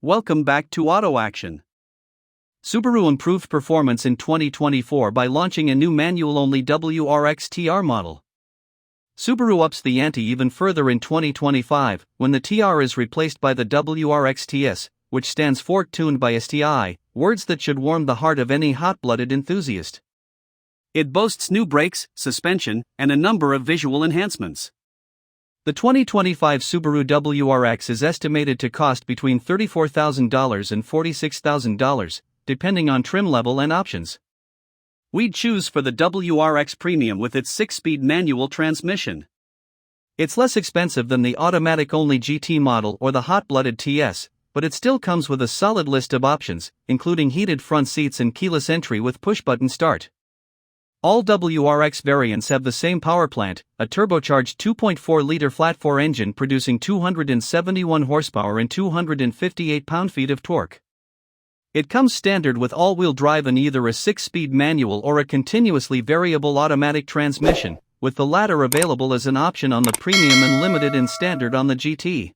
Welcome back to Auto Action. Subaru improved performance in 2024 by launching a new manual-only WRX TR model. Subaru ups the ante even further in 2025 when the TR is replaced by the WRX TS, which stands for tuned by STI, words that should warm the heart of any hot-blooded enthusiast. It boasts new brakes, suspension, and a number of visual enhancements. The 2025 Subaru WRX is estimated to cost between $34,000 and $46,000, depending on trim level and options. We'd choose for the WRX Premium with its 6-speed manual transmission. It's less expensive than the automatic-only GT model or the hot-blooded TS, but it still comes with a solid list of options, including heated front seats and keyless entry with push-button start. All WRX variants have the same powerplant, a turbocharged 2.4-liter flat-4 engine producing 271 horsepower and 258 pound-feet of torque. It comes standard with all-wheel drive and either a 6-speed manual or a continuously variable automatic transmission, with the latter available as an option on the Premium and limited in standard on the GT.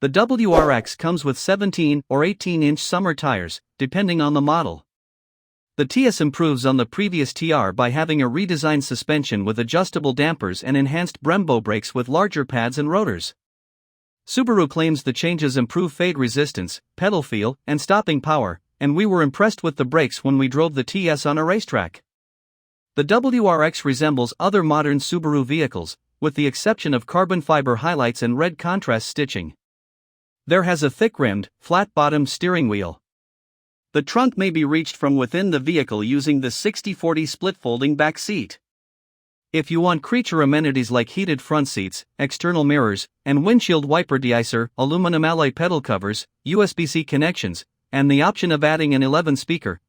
The WRX comes with 17 or 18-inch summer tires, depending on the model. The TS improves on the previous TR by having a redesigned suspension with adjustable dampers and enhanced Brembo brakes with larger pads and rotors. Subaru claims the changes improve fade resistance, pedal feel, and stopping power, and we were impressed with the brakes when we drove the TS on a racetrack. The WRX resembles other modern Subaru vehicles, with the exception of carbon fiber highlights and red contrast stitching. There has a thick-rimmed, flat-bottomed steering wheel. The trunk may be reached from within the vehicle using the 60/40 split-folding back seat. If you want creature amenities like heated front seats, external mirrors, and windshield wiper deicer, aluminum alloy pedal covers, USB-C connections, and the option of adding an 11-speaker,